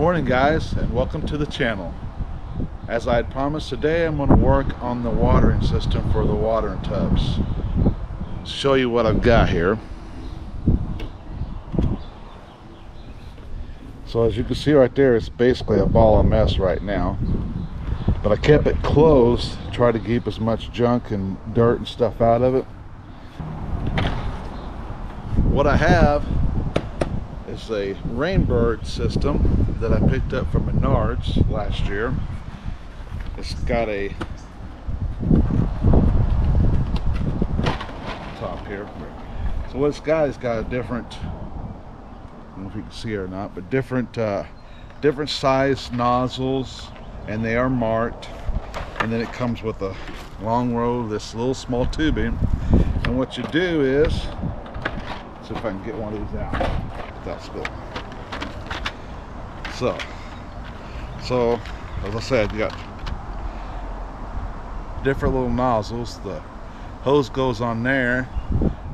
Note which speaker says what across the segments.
Speaker 1: morning, guys, and welcome to the channel. As I had promised, today I'm going to work on the watering system for the watering tubs. Show you what I've got here. So as you can see right there, it's basically a ball of mess right now, but I kept it closed to try to keep as much junk and dirt and stuff out of it. What I have is a Rainbird system that I picked up from Menards last year. It's got a top here. So what it's got is got a different, I don't know if you can see it or not, but different size nozzles, and they are marked. And then it comes with a long row of this little small tubing. And what you do is, see if I can get one of these out without spilling. So as I said, you got different little nozzles. The hose goes on there,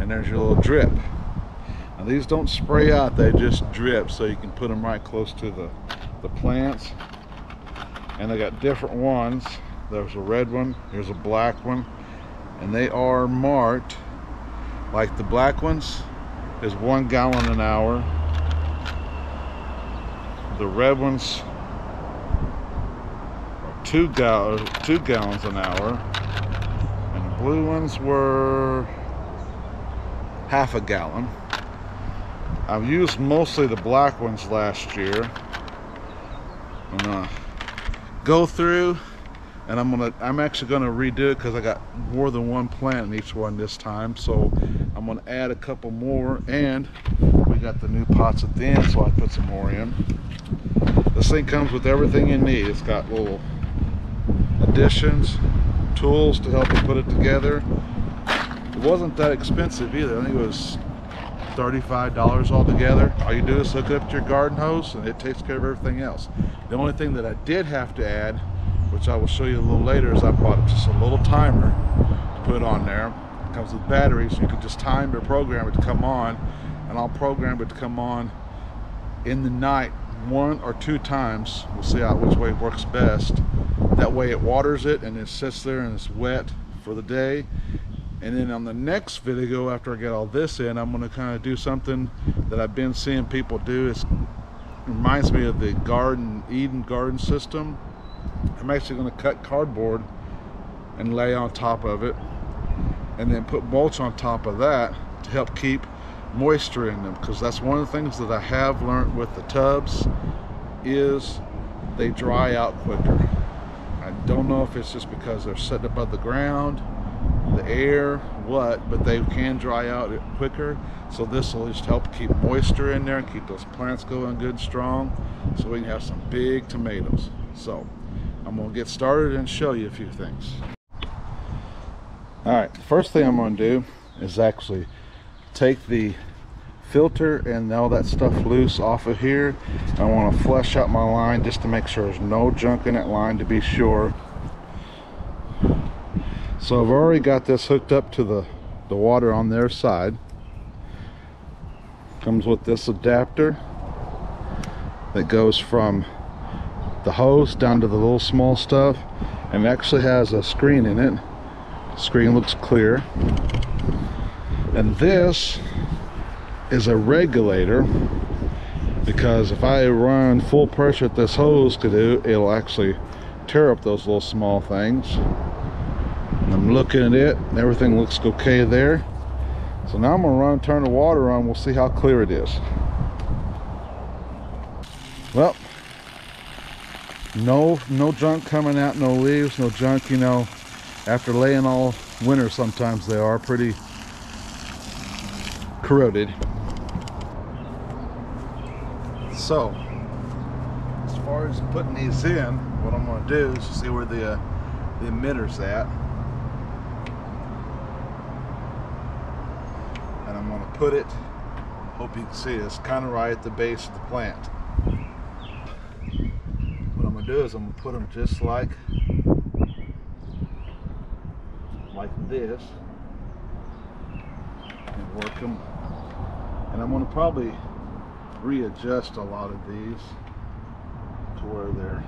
Speaker 1: and there's your little drip. Now these don't spray out, they just drip, so you can put them right close to the plants. And they got different ones. There's a red one, here's a black one, and they are marked. Like the black ones is 1 gallon an hour. The red ones are 2 gallons an hour, and the blue ones were half a gallon. I've used mostly the black ones last year. I'm gonna go through, and I'm actually gonna redo it because I got more than one plant in each one this time. So I'm gonna add a couple more, and we got the new pots at the end, so I put some more in. This thing comes with everything you need. It's got little additions, tools to help you put it together. It wasn't that expensive either. I think it was $35 altogether. All you do is hook it up to your garden hose, and it takes care of everything else. The only thing that I did have to add, which I will show you a little later, is I bought just a little timer to put on there. It comes with batteries, so you can just time or program it to come on, and I'll program it to come on in the night 1 or 2 times. We'll see which way works best. That way it waters it, and it sits there and it's wet for the day. And then on the next video, after I get all this in, I'm going to kind of do something that I've been seeing people do. It reminds me of the Eden garden system. I'm actually going to cut cardboard and lay on top of it, and then put mulch on top of that to help keep moisture in them, because that's one of the things that I have learned with the tubs is they dry out quicker. I don't know if it's just because they're set above the ground, the air, what, but they can dry out quicker. So this will just help keep moisture in there and keep those plants going good and strong, so we can have some big tomatoes. So I'm going to get started and show you a few things. Alright, the first thing I'm going to do is actually take the filter and all that stuff loose off of here. I want to flush out my line just to make sure there's no junk in that line, to be sure. So I've already got this hooked up to the water on their side. Comes with this adapter that goes from the hose down to the little small stuff, and it actually has a screen in it. The screen looks clear. And this is a regulator, because if I run full pressure at this hose could do, it'll actually tear up those little small things. And I'm looking at it, and everything looks okay there. So now I'm gonna turn the water on. We'll see how clear it is. Well, no junk coming out, no leaves, no junk. You know, after laying all winter, sometimes they are pretty corroded. So as far as putting these in, what I'm going to do is see where the emitter's at, and I'm going to put it, hope you can see this, kind of right at the base of the plant. What I'm going to do is I'm going to put them just like this, and work them. And I'm going to probably readjust a lot of these to where they're,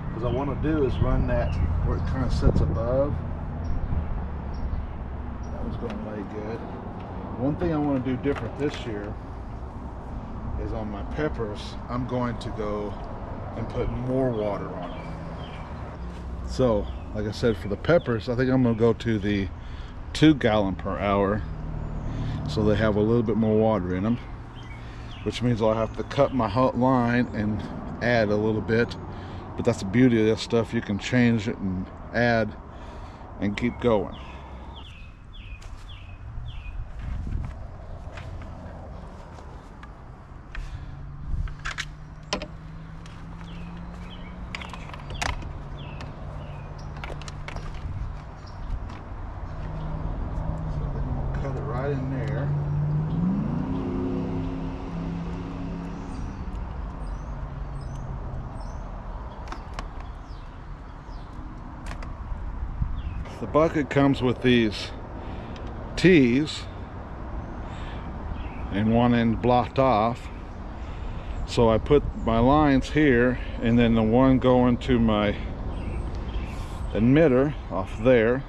Speaker 1: because I want to do is run that where it kind of sits above. That one's going to lay good. One thing I want to do different this year is on my peppers, I'm going to go and put more water on them. So, like I said, for the peppers, I think I'm going to go to the 2 gallon per hour, so they have a little bit more water in them, which means I'll have to cut my line and add a little bit. But that's the beauty of this stuff. You can change it and add and keep going. Right in there. The bucket comes with these T's and one end blocked off, so I put my lines here and then the one going to my emitter off there.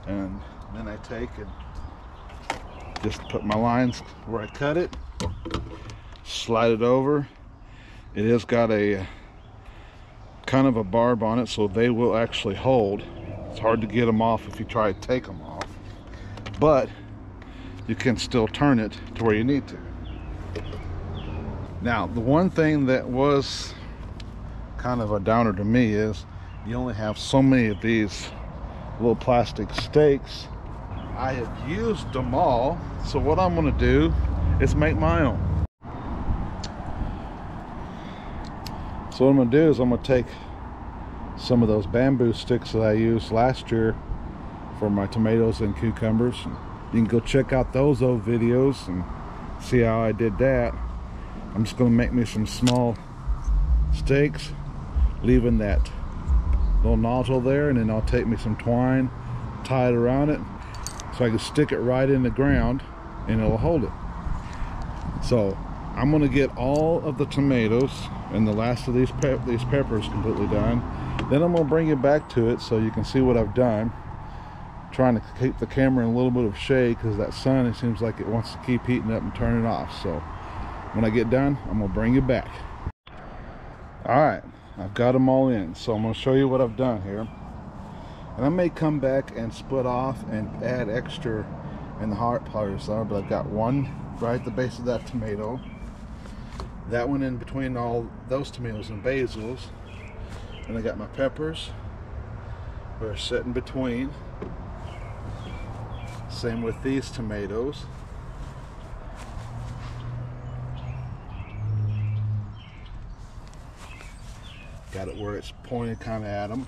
Speaker 1: And then I take and just put my lines where I cut it, slide it over. It has got a kind of a barb on it, so they will actually hold. It's hard to get them off if you try to take them off, but you can still turn it to where you need to. Now, the one thing that was kind of a downer to me is you only have so many of these little plastic stakes. I have used them all, so what I'm going to do is make my own. So what I'm going to do is I'm going to take some of those bamboo sticks that I used last year for my tomatoes and cucumbers. You can go check out those old videos and see how I did that. I'm just going to make me some small stakes, leaving that little nozzle there, and then I'll take me some twine, tie it around it so I can stick it right in the ground and it'll hold it. So I'm going to get all of the tomatoes and the last of these peppers completely done. Then I'm going to bring you back to it so you can see what I've done. Trying to keep the camera in a little bit of shade because that sun, it seems like it wants to keep heating up and turning off. So when I get done, I'm going to bring you back. Alright, I've got them all in, so I'm going to show you what I've done here. And I may come back and split off and add extra in the heart pliers there, but I've got one right at the base of that tomato, that one in between all those tomatoes and basils, and I got my peppers we're sitting between. Same with these tomatoes. Got it where it's pointed kind of at them.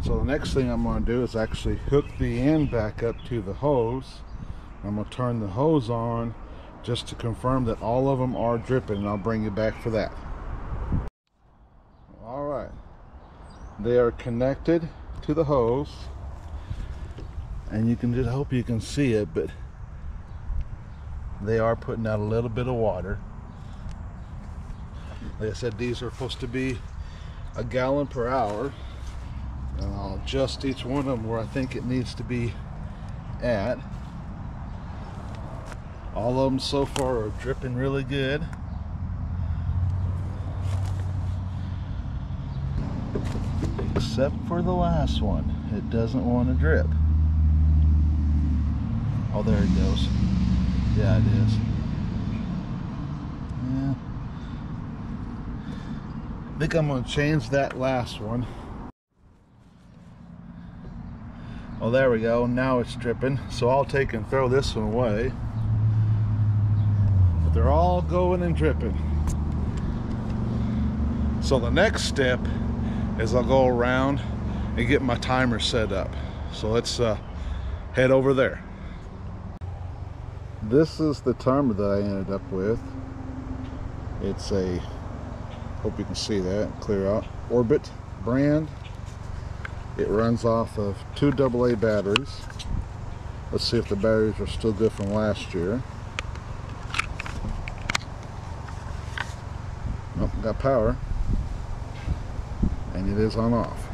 Speaker 1: So the next thing I'm going to do is actually hook the end back up to the hose. I'm going to turn the hose on just to confirm that all of them are dripping, and I'll bring you back for that. Alright, they are connected to the hose, and you can just hope you can see it, but they are putting out a little bit of water. Like I said, these are supposed to be 1 gallon per hour, and I'll adjust each one of them where I think it needs to be at. All of them so far are dripping really good. Except for the last one. It doesn't want to drip. Oh, there it goes. Yeah, it is. Yeah. I think I'm going to change that last one. Oh, there we go. Now it's dripping. So I'll take and throw this one away. But they're all going and dripping. So the next step is I'll go around and get my timer set up. So let's head over there. This is the timer that I ended up with. It's a Hope you can see that clear out. Orbit brand. It runs off of 2 AA batteries. Let's see if the batteries are still good from last year. Nope, got power. And it is on off.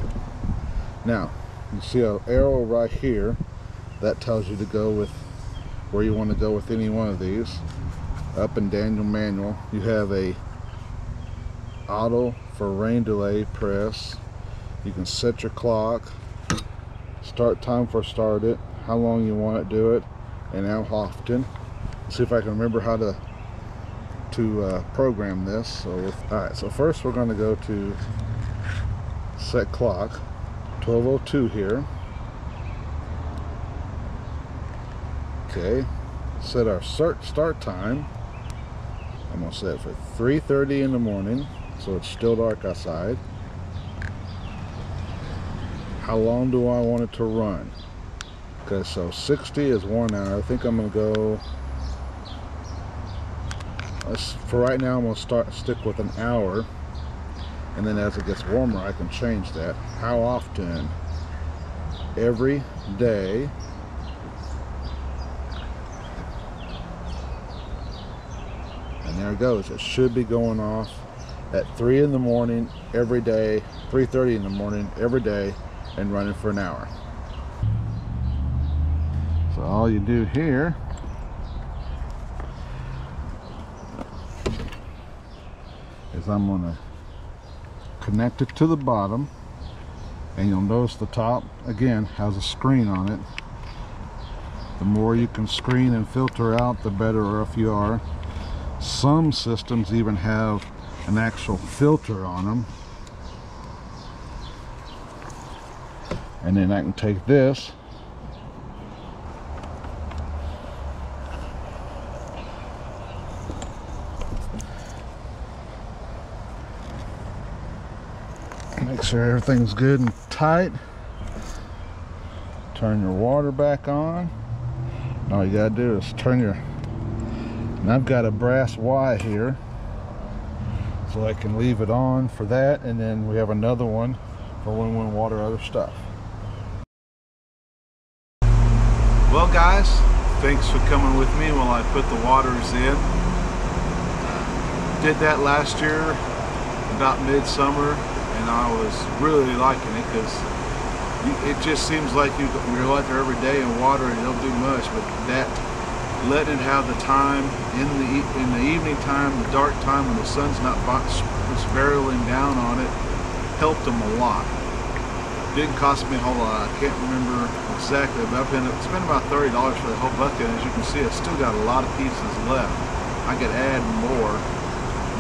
Speaker 1: Now, you see an arrow right here. That tells you to go with where you want to go with any one of these. Up and down your manual. You have a auto for rain delay press. You can set your clock, start time for start it, how long you want it to do it, and how often. See if I can remember how to program this. So alright, so first we're going to go to set clock, 12:02 here. Okay, set our start time. I'm going to set it for 3:30 in the morning, so it's still dark outside. How long do I want it to run? Okay, so 60 is 1 hour. I think I'm going to go, for right now I'm going to stick with an hour, and then as it gets warmer I can change that. How often? Every day. And there it goes. It should be going off at 3 in the morning every day, 3:30 in the morning every day, and running for an hour. So all you do here is I'm going to connect it to the bottom, and you'll notice the top again has a screen on it. The more you can screen and filter out, the better off you are. Some systems even have an actual filter on them. And then I can take this make sure everything's good and tight. Turn your water back on. And all you gotta do is turn your, and I've got a brass Y here, so I can leave it on for that, and then we have another one for when we water other stuff. Well guys, thanks for coming with me while I put the waters in. Did that last year about midsummer, and I was really liking it because it just seems like you're out there every day and water and you don't do much, but that letting it have the time in the evening time, the dark time when the sun's not barreling down on it, helped them a lot. Didn't cost me a whole lot. I can't remember exactly, but I've spent about $30 for the whole bucket. As you can see, I still got a lot of pieces left. I could add more.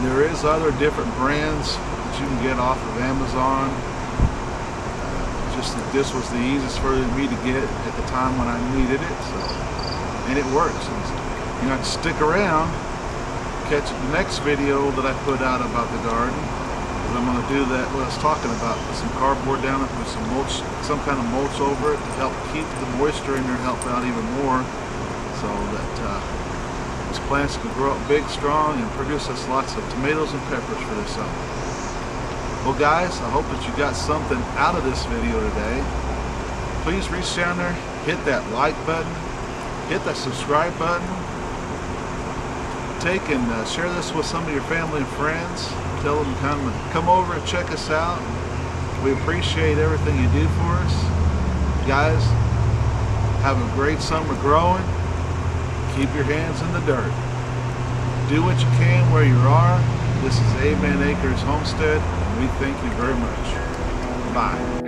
Speaker 1: There is other different brands that you can get off of Amazon. Just that this was the easiest for me to get at the time when I needed it. So, and it works. You know, stick around, catch the next video that I put out about the garden. I'm going to do that, what I was talking about, put some cardboard down it, put some mulch, some kind of mulch over it to help keep the moisture in there, help out even more, so that these plants can grow up big, strong, and produce us lots of tomatoes and peppers for this summer. Well guys, I hope that you got something out of this video today. Please reach down there, hit that like button, hit that subscribe button, take and share this with some of your family and friends. Tell them to come over and check us out. We appreciate everything you do for us. Guys, have a great summer growing. Keep your hands in the dirt. Do what you can where you are. This is Amen Acres Homestead, and we thank you very much. Bye.